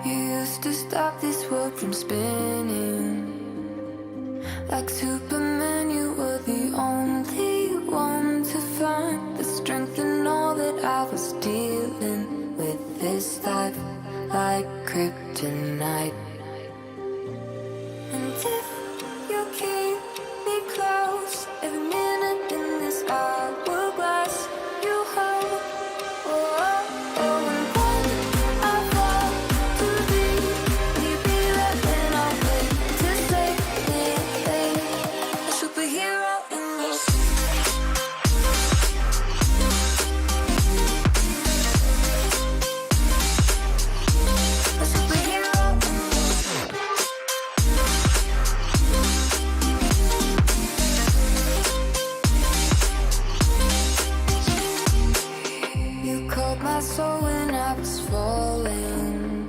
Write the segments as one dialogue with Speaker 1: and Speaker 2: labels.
Speaker 1: You used to stop this world from spinning. Like Superman, you were the only one to find the strength in all that I was dealing with this life, like kryptonite. And if you keep me close, every minute in this hourglass you hold. Oh, oh, oh, and when I fall to leave, will you be there when I wait to save me? A superhero in your a superhero in you called my soul when I was falling.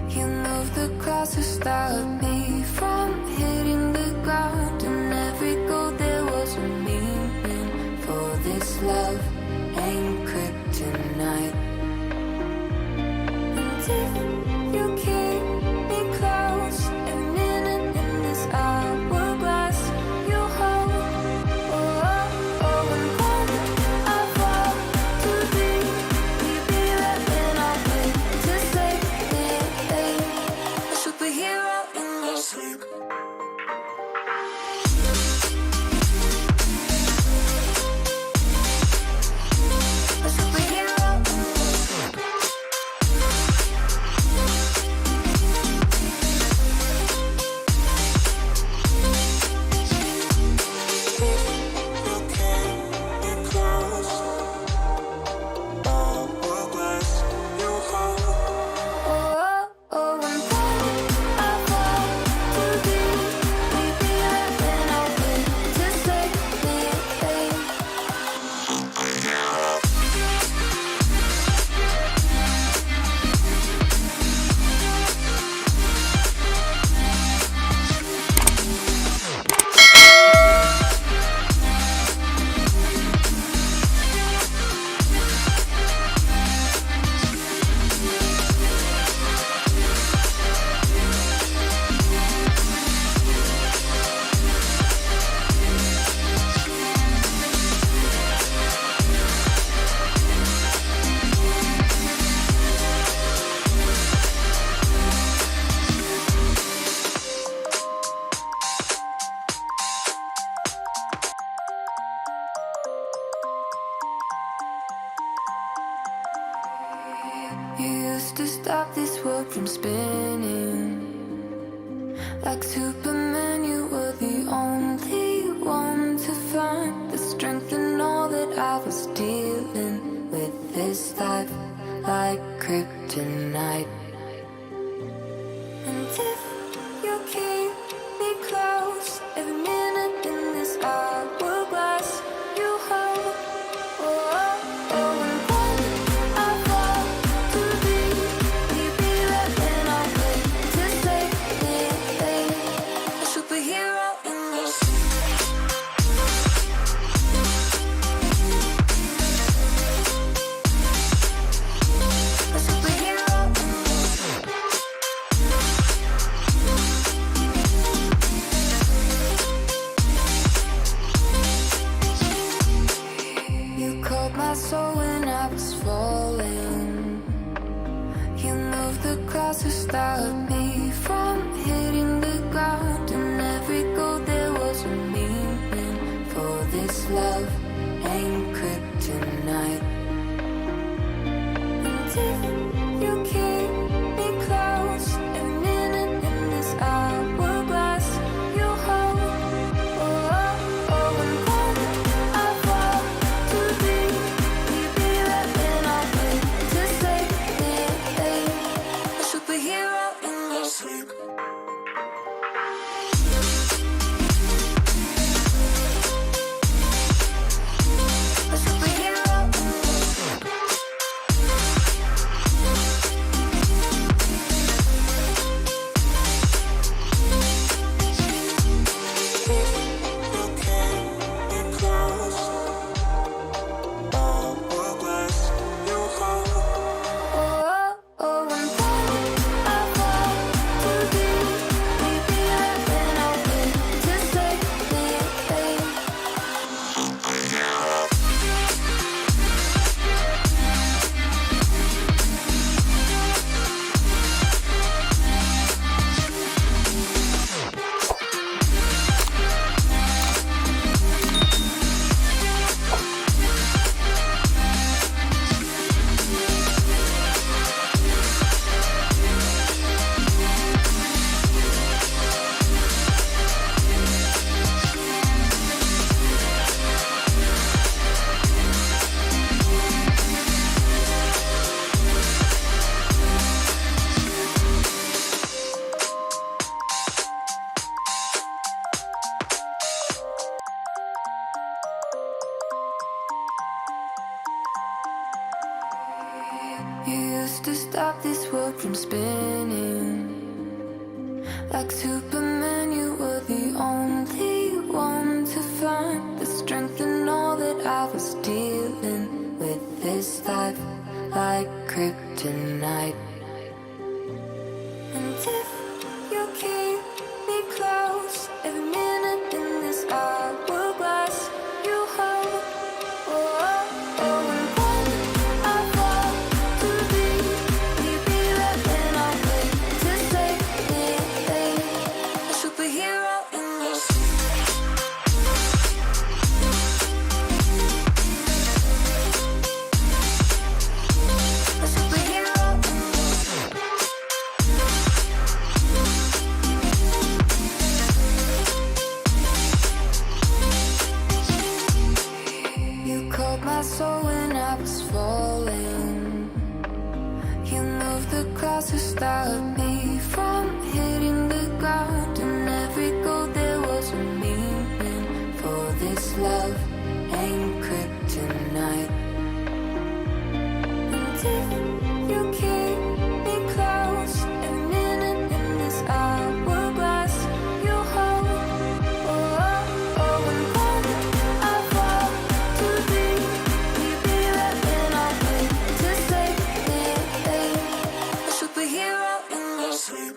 Speaker 1: You moved the clouds to stop me from hitting the ground. And every goal there was a meaning. For this love ain't kryptonite. And if you keep me close, every minute in this hourglass you hold. Oh, oh, oh, and when I fall to leave, will you be there when I wait to save me? A superhero in your sleep. A superhero in your sleep. Oh, oh, and when I fall to leave, will you be there when I wait to save me? You used to stop this world from spinning. Like Superman, you were the only one to find the strength in all that I was dealing with this life, like kryptonite. And if you keep me close, every minute in this hourglass you hold. Oh, oh, oh, and when I fall to leave, will you be there when I wait to save me? A superhero in your sleep. A superhero in your sleep. You called my soul when I was falling. You moved the clouds to stop me from hitting the ground. And every goal there was a meaning. For this love ain't kryptonite. And if you keep me close, every minute in this hourglass you hold. Oh, oh, oh, and when I fall to leave, will you be there when I wait to save me? A superhero in your sleep. world from spinning. Like Superman, you were the only one to find the strength in all that I was dealing with. This life like kryptonite. And if you keep me close, every minute in this hourglass, you hold. Oh, oh, oh, and when I fall to leave, will you be there when I wait to save me? A superhero in your a superhero in you called my soul when I was falling. You moved the clouds to stop me from hitting the ground. And every goal there was a meaning. For this love ain't kryptonite. And if you keep me close, every minute in this hourglass, you hold. Oh, oh, oh, and when I fall to leave, will you be there when I wait to save me? A superhero in your sleep.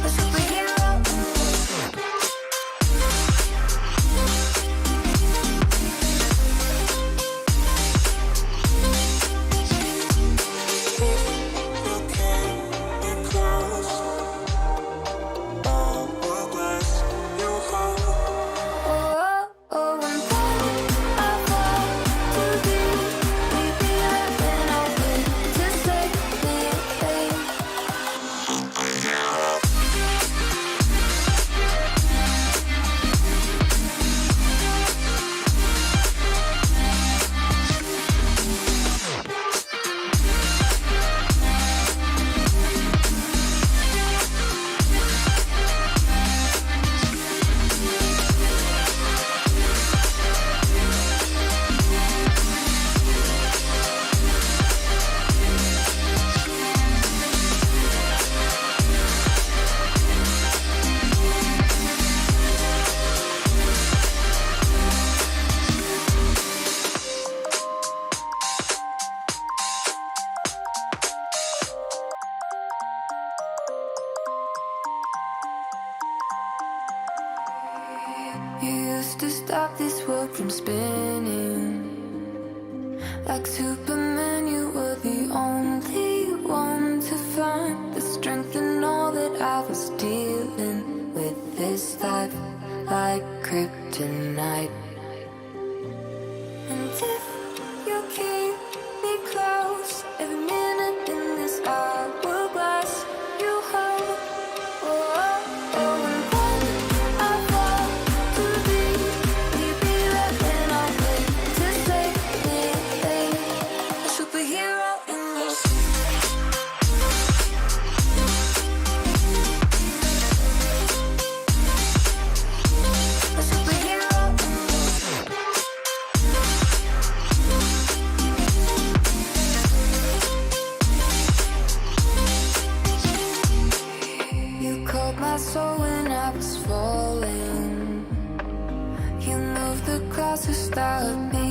Speaker 1: A superhero in your sleep. Oh, oh, and when I fall to leave, will you be there when I wait to save me? You used to stop this world from spinning. Like Superman, you were the only one to find the strength in all that I was dealing with. This life like kryptonite. And if you keep me close, every minute in this hourglass, you hold. Oh, oh, oh, and when I fall to leave, will you be there when I wait to save me? A superhero in your sleep. A superhero in your sleep. You called my soul when I was falling. You moved the clouds to stop me